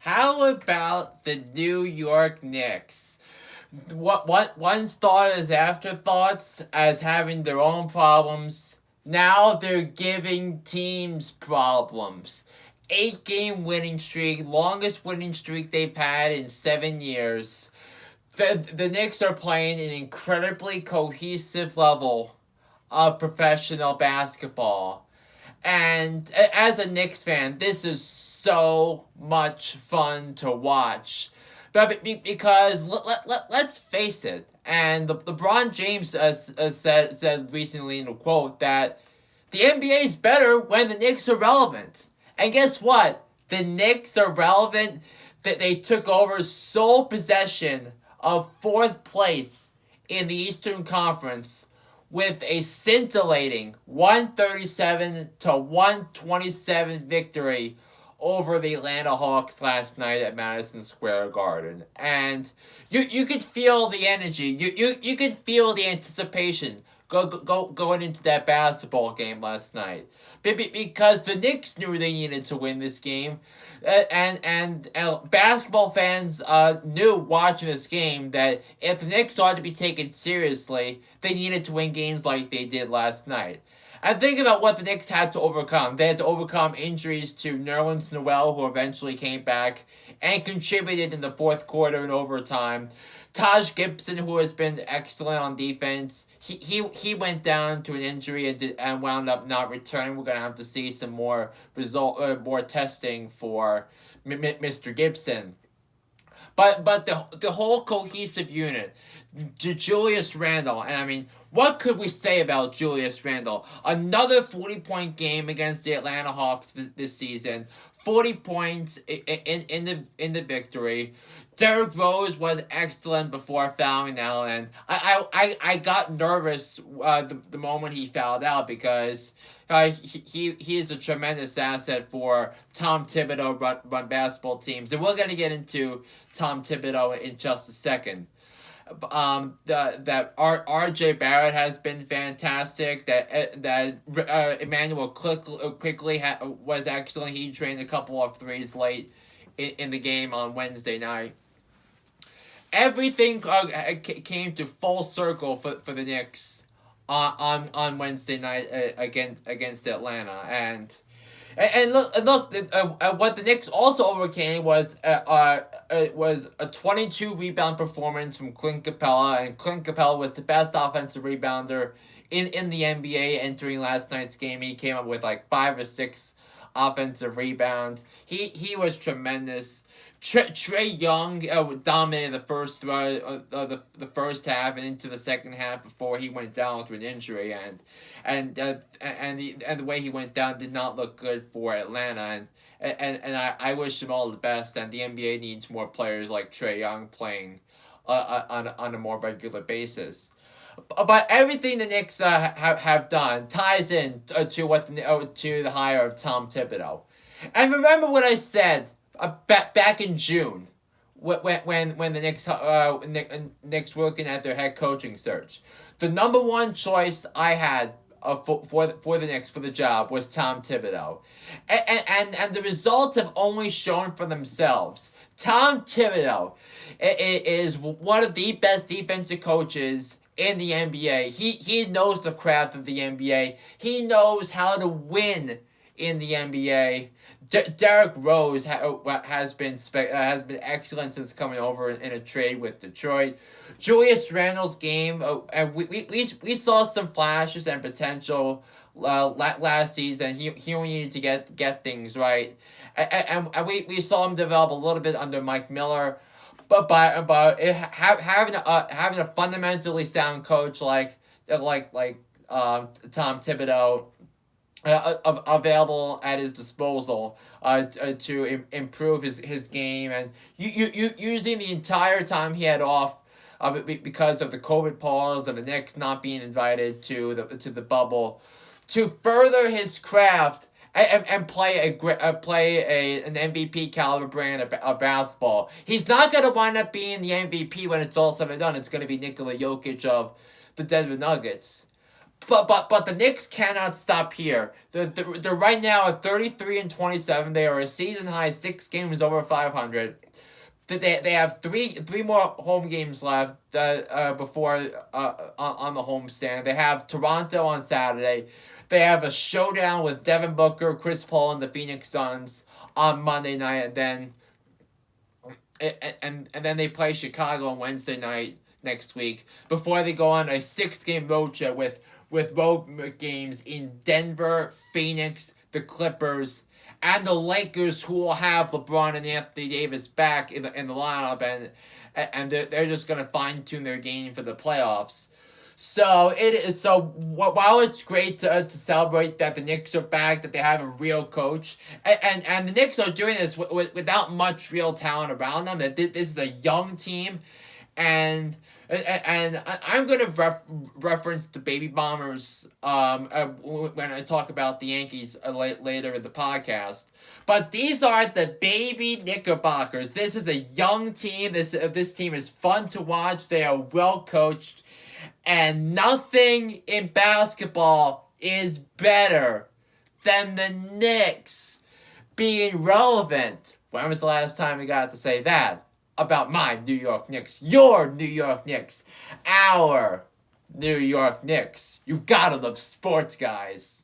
How about the New York Knicks? What once thought as afterthoughts as having their own problems, now they're giving teams problems. 8 game winning streak, longest winning streak they've had in 7 years. The Knicks are playing an incredibly cohesive level of professional basketball. And as a Knicks fan, this is so much fun to watch. But because let's face it, and LeBron James said recently in a quote that the NBA is better when the Knicks are relevant. And guess what? The Knicks are relevant that they took over sole possession of fourth place in the Eastern Conference with a scintillating 137-127 victory over the Atlanta Hawks last night at Madison Square Garden. And you could feel the energy. You could feel the anticipation going into that basketball game last night. Because the Knicks knew they needed to win this game. And basketball fans knew watching this game that if the Knicks ought to be taken seriously, they needed to win games like they did last night. And think about what the Knicks had to overcome. They had to overcome injuries to Nerlens Noel, who eventually came back and contributed in the fourth quarter and overtime. Taj Gibson, who has been excellent on defense, he went down to an injury and wound up not returning. We're gonna have to see some more more testing for Mr. Gibson. But the whole cohesive unit, Julius Randle, and I mean, what could we say about Julius Randle? Another 40-point game against the Atlanta Hawks this season. 40 points in the victory. Derrick Rose was excellent before fouling out, and I got nervous the moment he fouled out because he is a tremendous asset for Tom Thibodeau run basketball teams, and we're gonna get into Tom Thibodeau in just a second. That R.J. Barrett has been fantastic. That Emmanuel quickly was excellent. He drained a couple of threes late in the game on Wednesday night. Everything came to full circle for the Knicks on Wednesday night against Atlanta, and look, what the Knicks also overcame was a 22 rebound performance from Clint Capella, and Clint Capella was the best offensive rebounder in the NBA entering last night's game. He came up with like 5 or 6 offensive rebounds. He was tremendous. Trae Young dominated the first half and into the second half before he went down with an injury, and the way he went down did not look good for Atlanta, and I wish him all the best. And the NBA needs more players like Trae Young playing on a more regular basis. But everything the Knicks have done ties in to the hire of Tom Thibodeau. And remember what I said back in June, when the Knicks were looking at their head coaching search. The number one choice I had for the Knicks for the job was Tom Thibodeau, and the results have only shown for themselves. Tom Thibodeau is one of the best defensive coaches in the NBA. He knows the craft of the NBA. He knows how to win in the NBA. Derrick Rose has been excellent since coming over in a trade with Detroit. Julius Randle's game, and we saw some flashes and potential last season. He only needed to get things right, and we saw him develop a little bit under Mike Miller, but having a fundamentally sound coach like Tom Thibodeau available at his disposal to improve his game, and using the entire time he had off because of the COVID pause and the Knicks not being invited to the bubble to further his craft and play an MVP caliber brand of basketball. He's not going to wind up being the MVP when it's all said and done. It's going to be Nikola Jokic of the Denver Nuggets. But the Knicks cannot stop here. They're right now at 33-27. They are a season high 6 games over 500. They have three more home games left before on the homestand. They have Toronto on Saturday. They have a showdown with Devin Booker, Chris Paul, and the Phoenix Suns on Monday night, and then they play Chicago on Wednesday night next week before they go on a 6-game road trip with road games in Denver, Phoenix, the Clippers, and the Lakers, who will have LeBron and Anthony Davis back in the lineup, and they're just gonna fine tune their game for the playoffs. So while it's great to celebrate that the Knicks are back, that they have a real coach, and the Knicks are doing this without much real talent around them. That this is a young team, and I'm going to reference the Baby Bombers when I talk about the Yankees later in the podcast. But these are the Baby Knickerbockers. This is a young team. This team is fun to watch. They are well coached. And nothing in basketball is better than the Knicks being relevant. When was the last time we got to say that about my New York Knicks? Your New York Knicks. Our New York Knicks. You gotta love sports, guys.